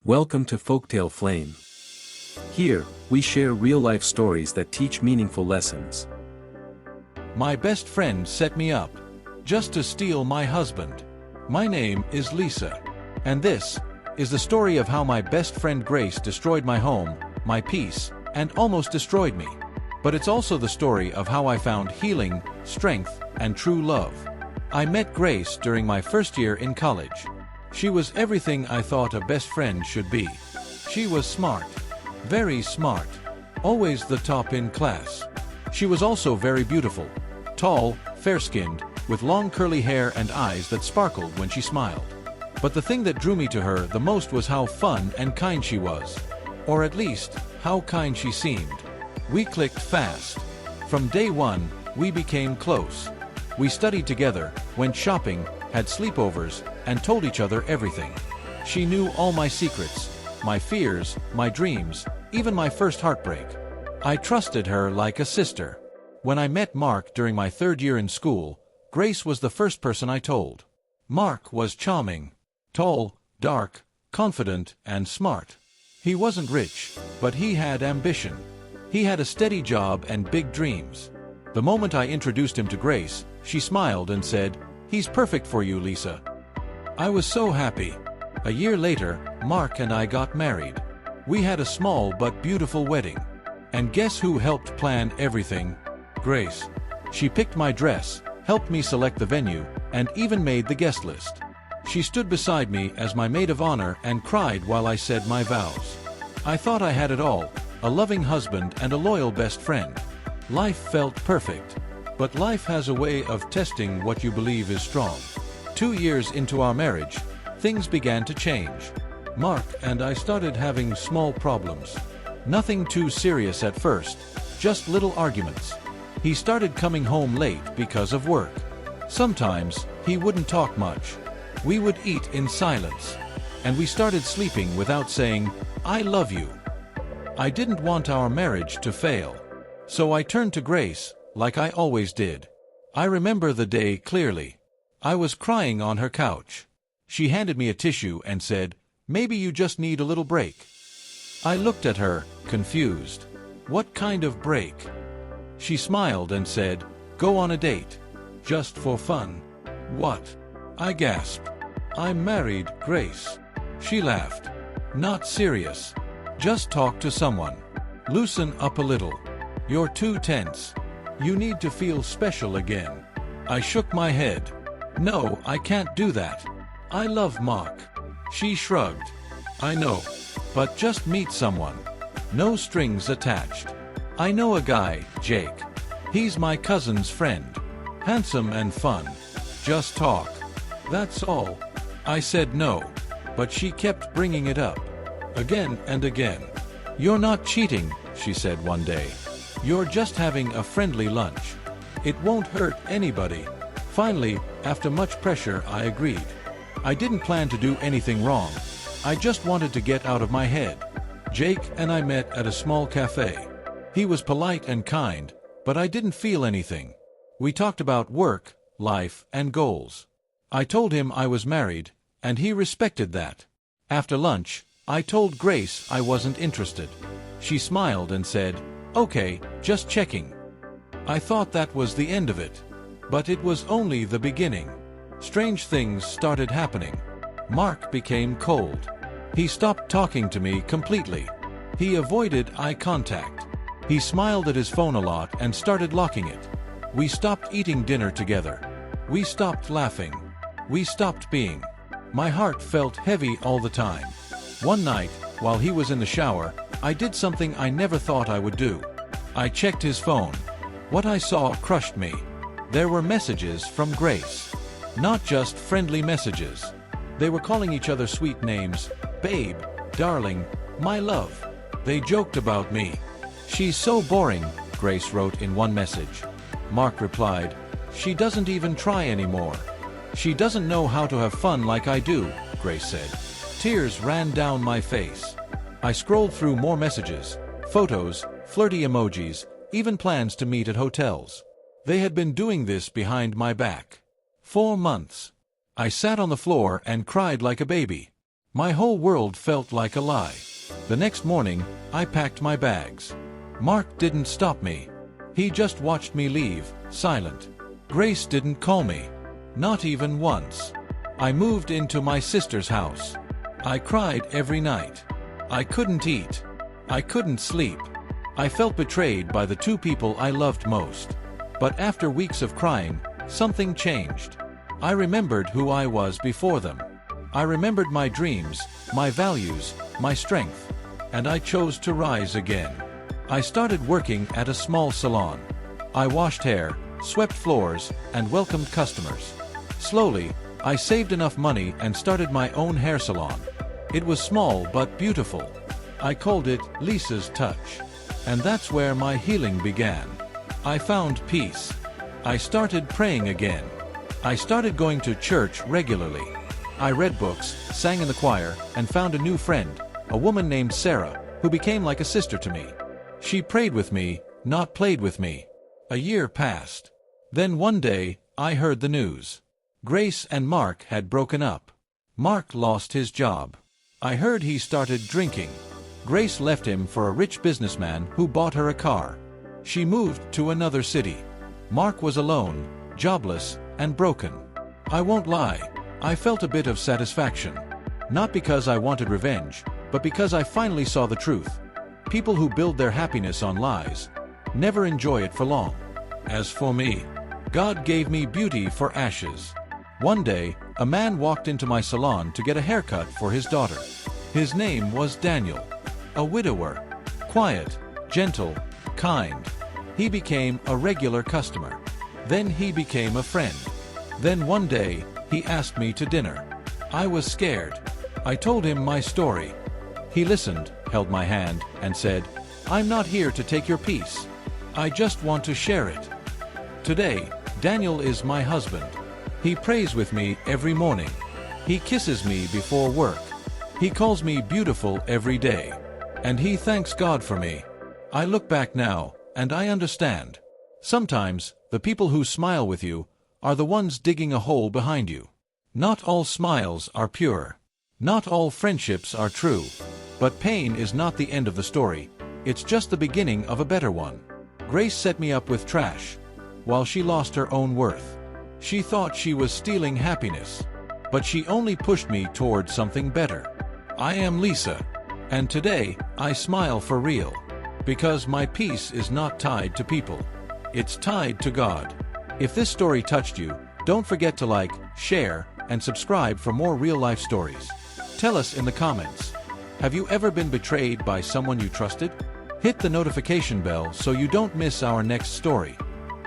Welcome to Folktale Flame. Here, we share real-life stories that teach meaningful lessons. My best friend set me up, just to steal my husband. My name is Lisa, and this is the story of how my best friend Grace destroyed my home, my peace, and almost destroyed me. But it's also the story of how I found healing, strength, and true love. I met Grace during my first year in college. She was everything I thought a best friend should be. She was smart, very smart, always the top in class. She was also very beautiful, tall, fair-skinned, with long curly hair and eyes that sparkled when she smiled. But the thing that drew me to her the most was how fun and kind she was. Or at least, how kind she seemed. We clicked fast. From day one, we became close. We studied together, went shopping, had sleepovers, and told each other everything. She knew all my secrets, my fears, my dreams, even my first heartbreak. I trusted her like a sister. When I met Mark during my third year in school, Grace was the first person I told. Mark was charming, tall, dark, confident, and smart. He wasn't rich, but he had ambition. He had a steady job and big dreams. The moment I introduced him to Grace, she smiled and said, "He's perfect for you, Lisa." I was so happy. A year later, Mark and I got married. We had a small but beautiful wedding. And guess who helped plan everything? Grace. She picked my dress, helped me select the venue, and even made the guest list. She stood beside me as my maid of honor and cried while I said my vows. I thought I had it all, a loving husband and a loyal best friend. Life felt perfect. But life has a way of testing what you believe is strong. 2 years into our marriage, things began to change. Mark and I started having small problems. Nothing too serious at first, just little arguments. He started coming home late because of work. Sometimes, he wouldn't talk much. We would eat in silence. And we started sleeping without saying, "I love you." I didn't want our marriage to fail. So I turned to Grace, like I always did. I remember the day clearly. I was crying on her couch. She handed me a tissue and said, "Maybe you just need a little break." I looked at her, confused. What kind of break? She smiled and said, "Go on a date. Just for fun." What? I gasped. "I'm married, Grace." She laughed. "Not serious. Just talk to someone. Loosen up a little. You're too tense. You need to feel special again." I shook my head. "No, I can't do that. I love Mark." She shrugged. "I know. But just meet someone. No strings attached. I know a guy, Jake. He's my cousin's friend. Handsome and fun. Just talk. That's all." I said no. But she kept bringing it up. Again and again. "You're not cheating," she said one day. "You're just having a friendly lunch. It won't hurt anybody." Finally, after much pressure, I agreed. I didn't plan to do anything wrong. I just wanted to get out of my head. Jake and I met at a small cafe. He was polite and kind, but I didn't feel anything. We talked about work, life, and goals. I told him I was married, and he respected that. After lunch, I told Grace I wasn't interested. She smiled and said, "Okay, just checking." I thought that was the end of it. But it was only the beginning. Strange things started happening. Mark became cold. He stopped talking to me completely. He avoided eye contact. He smiled at his phone a lot and started locking it. We stopped eating dinner together. We stopped laughing. We stopped being. My heart felt heavy all the time. One night, while he was in the shower, I did something I never thought I would do. I checked his phone. What I saw crushed me. There were messages from Grace. Not just friendly messages. They were calling each other sweet names, babe, darling, my love. They joked about me. "She's so boring," Grace wrote in one message. Mark replied, "She doesn't even try anymore." "She doesn't know how to have fun like I do," Grace said. Tears ran down my face. I scrolled through more messages, photos, flirty emojis, even plans to meet at hotels. They had been doing this behind my back. 4 months. I sat on the floor and cried like a baby. My whole world felt like a lie. The next morning, I packed my bags. Mark didn't stop me. He just watched me leave, silent. Grace didn't call me. Not even once. I moved into my sister's house. I cried every night. I couldn't eat. I couldn't sleep. I felt betrayed by the two people I loved most. But after weeks of crying, something changed. I remembered who I was before them. I remembered my dreams, my values, my strength. And I chose to rise again. I started working at a small salon. I washed hair, swept floors, and welcomed customers. Slowly, I saved enough money and started my own hair salon. It was small but beautiful. I called it Lisa's Touch. And that's where my healing began. I found peace. I started praying again. I started going to church regularly. I read books, sang in the choir, and found a new friend, a woman named Sarah, who became like a sister to me. She prayed with me, not played with me. A year passed. Then one day, I heard the news. Grace and Mark had broken up. Mark lost his job. I heard he started drinking. Grace left him for a rich businessman who bought her a car. She moved to another city. Mark was alone, jobless, and broken. I won't lie, I felt a bit of satisfaction. Not because I wanted revenge, but because I finally saw the truth. People who build their happiness on lies never enjoy it for long. As for me, God gave me beauty for ashes. One day, a man walked into my salon to get a haircut for his daughter. His name was Daniel. A widower. Quiet, gentle, kind. He became a regular customer. Then he became a friend. Then one day, he asked me to dinner. I was scared. I told him my story. He listened, held my hand, and said, "I'm not here to take your peace. I just want to share it." Today, Daniel is my husband. He prays with me every morning. He kisses me before work. He calls me beautiful every day. And he thanks God for me. I look back now, and I understand. Sometimes, the people who smile with you are the ones digging a hole behind you. Not all smiles are pure. Not all friendships are true. But pain is not the end of the story. It's just the beginning of a better one. Grace set me up with trash, while she lost her own worth. She thought she was stealing happiness. But she only pushed me towards something better. I am Lisa. And today, I smile for real. Because my peace is not tied to people. It's tied to God. If this story touched you, don't forget to like, share, and subscribe for more real-life stories. Tell us in the comments. Have you ever been betrayed by someone you trusted? Hit the notification bell so you don't miss our next story.